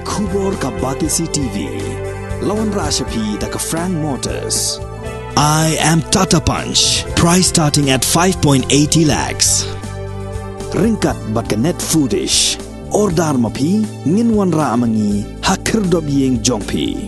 Kubor ka Batisi TV. Lawan Rashapi da ka Frank Motors. I am Tata Punch. Price starting at 5.80 lakhs. Ringkat bat ka Net Foodish. Ordar mapi nginwan ra amangi hakir dob yeng jongpi.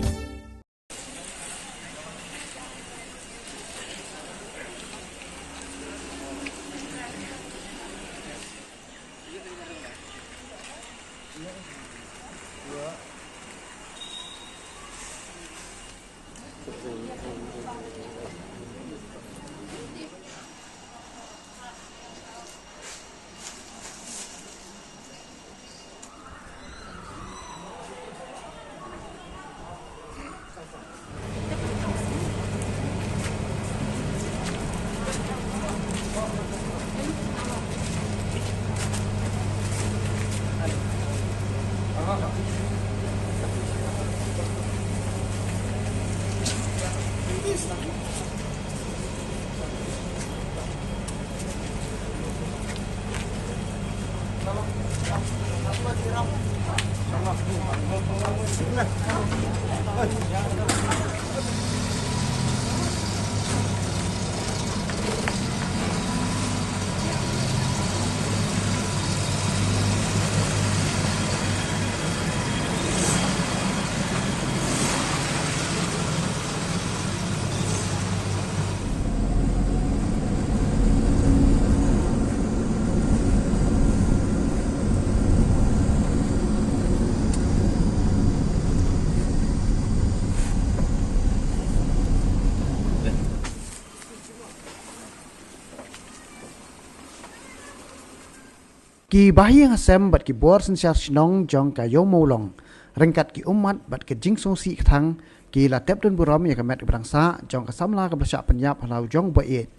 Ki bahiyang asam bat ki bor sensyar sinong jong ka yo molong. Rengkat ki umat bat ke jing song si thang ki la tep dun buram ya ka met brangsa jong ka samla ka blasya penyap halau jong baet.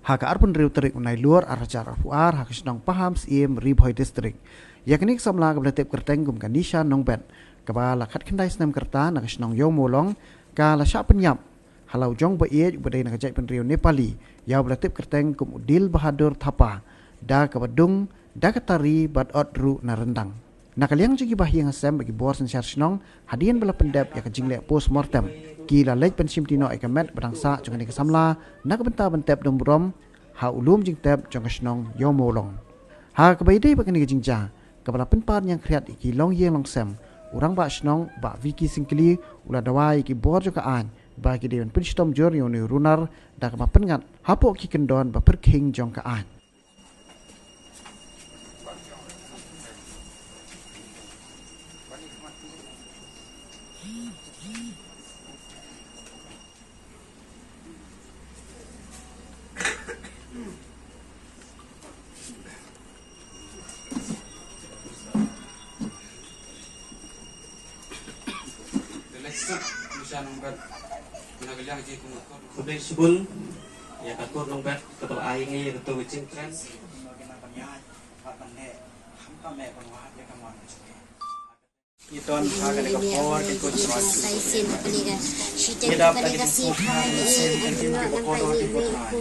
Ha ka arpun riu terik unai luar arajar afuar ha ka sinong paham siem ribhoi distrik. Ya kenik samla ka blatep kerteng gum ka nisha nong bet. Ka ba la khat kendai senam kerta na ka sinong yo molong ka la sya penyap halau jong baet badai na ka jai pen riu Nepali. Ya blatep kerteng gum Udil Bahadur Thapa da ka badung Dakatari bat odru na rendang. Nakaliang jigi bahiyang asam bagi bor sensyar sinong hadian bela pendep ya kajingle post mortem. Kila lej pensim tino ekamet berangsa jangan dikesamla nak benta bentep dombrom ha ulum jing tep jangan sinong yo molong. Ha kebaidai bakani kajingja kepala penpar yang kreat iki long yeng long sem urang ba sinong ba Vicky Singkili ula dawai iki bor juga an bagi dewan penstom jor yoni runar dak ma pengat hapo ki kendon ba perking jong ka an. Sudah sebul ya katur nombet ketua aing ya ketua wicin tren Iton akan dikapor ke coach Rasul. Kita dapat kasih sen ke kono di kota.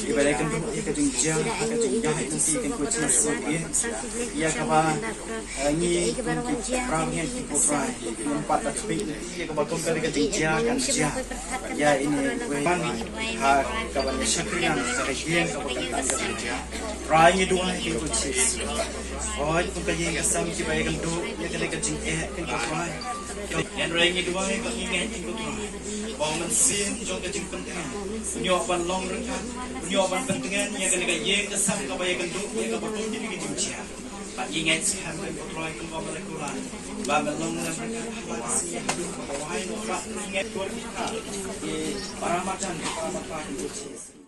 Ibarat kan ke jinjang ke jinjang nanti ke coach Rasul ya kaba ni ramnya di kota. Empat tapi ya kaba tuh ke jinjang kan ya ini bang ha kaba syakrian sebagian kaba kan ke jinjang. Rai dua ke coach. Oh itu kayak asam kita kan tu ya ke jinjang Kentucky, yang rangi dua ni kami ingat Kentucky. Bawa mesin jom ke pentingan, penyopan long rengkan, penyopan pentingan yang kena kaya kesam kabaya kenduk yang kebetul jadi kejuncia. Pak ingat sihan Kentucky kembali merekulan, bawa long rengkan masih hidup bawahai nolak ingat dua kita di para macam Kentucky.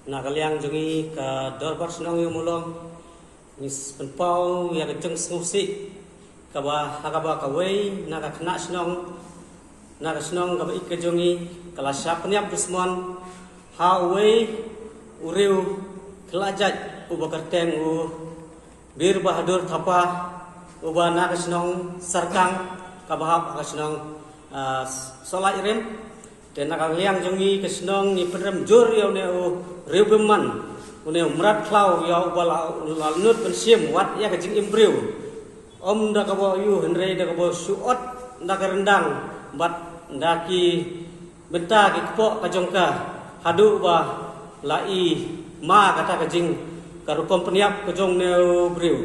Nakaliang jungi ka dorbar senong yung mulong nis penpau ya kejeng sengusi kaba hakaba kawai naga kena senong kaba ikejungi kala syapniap dusmon hawai uriu kelajat ubakarteng u bir bahadur thapa uba naga senong sarkang kaba hak senong solai rem dan nakaliang jungi kesenong ni penrem jur yau ne riubeman une merat klau yau bala lalnut pensim wat ya kejing imbriu om da kabo yu henrei da kabo suot da rendang bat ndaki benta ki kepok kajongka hadu ba lai ma kata kejing karupam peniap kejong ne briu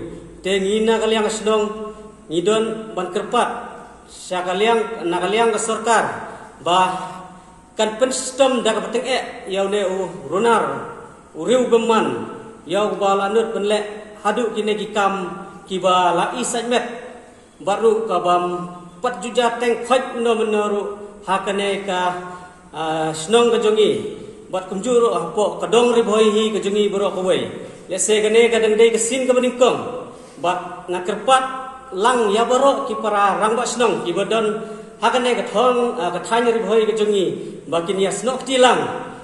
tengina kaliang kesenong ngidon ban kerpat syakaliang nakaliang ke sorkar bah kan penstem da ka peteng yau ne runar uriu beman yau balanut penle hadu kine gikam kiba la isajmet baru kabam pat juja teng khoj no menoru hakane ka snong ka jongi bat kumjuru hapo kadong ribhoi hi ka jongi boro kawai le se gane ka dendai ka sin ka beningkong bat ngakerpat lang ya boro ki para rangba snong ki badon hakane ka thong ka thanya ribhoi ka jongi bakin ya snok tilang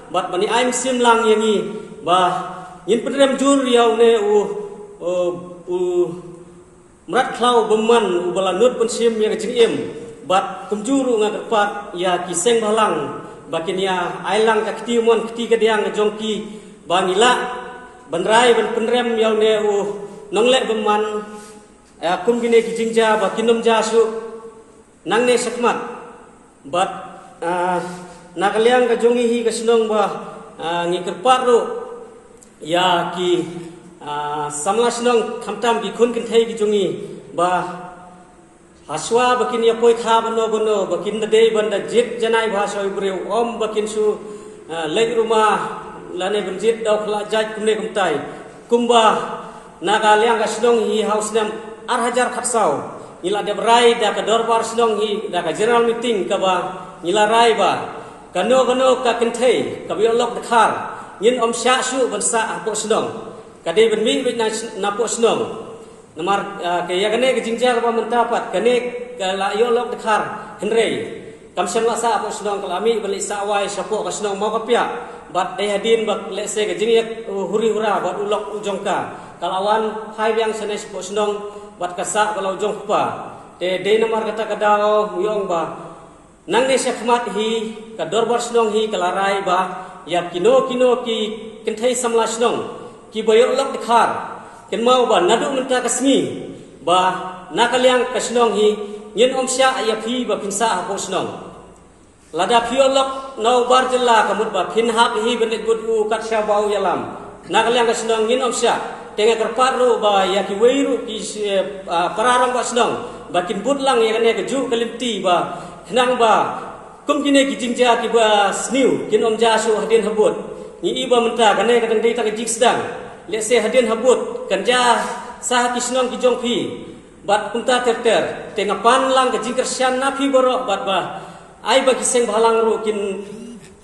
bat bani aim sim lang yangi bah yin pedrem jur yau ne merat klau beman u balanut pensim ya kejing im bat kumjuru ngakerpat ya kiseng balang bakin ya ailang ka ketiumon keti kediang jongki bangila banrai ban penrem yau ne nongle beman ya kum gine kijingja bakinum jasu nang ne sakmat bat nakaliang ka jongi hi ka sinong ba ngikerpat ru ya ki samla sinong khamtam ki khun kin thei ki jongi ba haswa bakin ya poi kha bano bakin da dei banda jit janai bhasoi breu om bakin su lei rumah lane benjit dau khla jaj kumne kumtai kumba nakaliang ka sinong hi house nam arhajar khatsau ila de rai da ka dorbar sinong hi da ka general meeting ka ba ila rai ba kano ka kentei ka biolog dekhar yin om sya su bansa apo senong kade ben mi na po senong namar ke ya kane ke jingja ka mentapat kane ka la biolog dekhar henrei kam sem la sa apo senong kalami beli sa wai sapo ka senong mau kapia bat dei hadin bak le se ke jingya huri hura bat ulok ujongka kalawan hai yang senes po senong bat kasa kalau ujong pa de namar kata kadao yong ba nang ne sekhmat hi ka dorbar snong hi kalarai ba ya kino ki kenthai samla snong ki boyo lok dekhar ken mau ba nadu menta kasngi ba nakaliang kasnong hi yen omsya ya phi ba pinsa ha snong lada phi lok no bar jella kamut ba phin hak hi benet gut u kat sya bau yalam nakaliang kasnong yen omsya tenga kerparu ba ya ki weiru ki pararang ba snong bakin budlang ya ne keju kalimti ba nang ba kum kine ki jingja ki ba sniu kin om jasu hadin habut ni iba menta kane kadang dei tak jik sedang le se hadin habut kanja sah kisnong ki jong phi bat punta ter tengah pan lang ke jingker syan na phi borok bat ba ai ba kiseng bhalang ru kin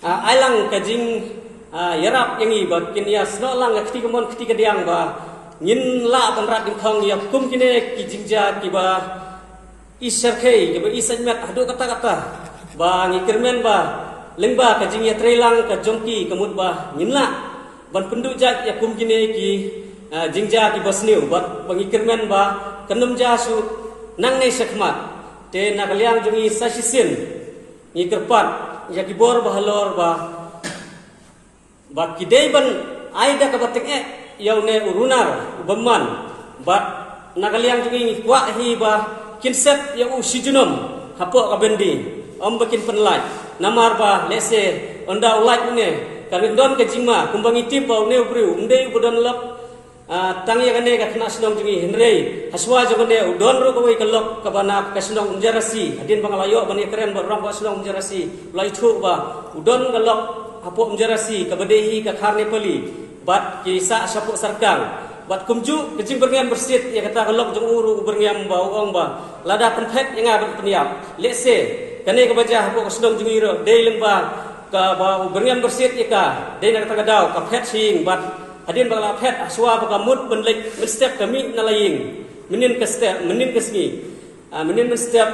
ailang ka jing yarap yangi ba kin ya sno lang kti kemon kti kediang ba ngin la panrat dim khong ya kum kine ki jingja ki ba isarkhei ke isajmat adu kata-kata ba ngikirmen ba lengba ka jing ya trelang ka jongki kamut ba nyinla ban penduk jak ya kum gine ki jingja ki basniu bat bangikirmen ba kanum ja su nang nei sakmat te nagaliang jongi sasisin ngikirpat ya ki bor ba halor ba kidei ban aida ka batek yau ne urunar beman bat nagaliang jongi kwa hi ba kinset ya u sijunum hapo ka bendi bakin penlai namar ba lese onda ulai ne kami don ke jingma kumbangi tipa ne ubru undei budon lap tangi kane ka kena senong jungi henrei haswa jogone udon ro koi kelok ka bana ka senong unjarasi adin bangalayo bani keren borong ba senong unjarasi lai thu ba udon kelok hapo unjarasi ka bedehi ka kharne pali bat kisa sapuk sarkang bat kumju kejing berngam bersit ya kata kelok jong uru berngam ba ong ba lada penpet yang abet peniap lese kane ka baja hapo ka senong jungi ro dei lengba ka ba berngam bersit ika dei na kata gadau ka pet sing bat adin bangla pet aswa baka mut benlek menstep kami nalaying menin ke step menin ke sini menin menstep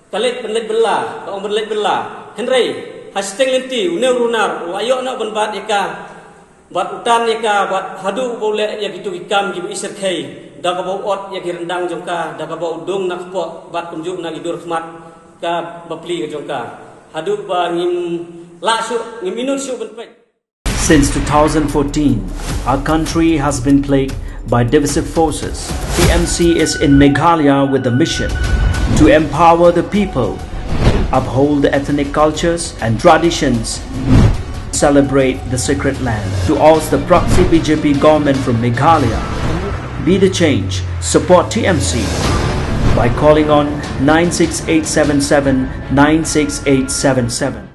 kalik benlek bela ka ong benlek bela henrei hashtag lenti une runar ayo na benbat ika bat utan ika bat hadu boleh ya gitu ikam gibi iser kai da ka bau ot ya girendang jongka da ka bau dong nak po bat kunjuk na gidur khmat ka bapli ka jongka hadu ba ngim la su ngim minut su benpek. Since 2014, our country has been plagued by divisive forces. TMC is in Meghalaya with the mission to empower the people, uphold the ethnic cultures and traditions, celebrate the sacred land. To oust the proxy BJP government from Meghalaya, be the change, support TMC by calling on 96877 96877.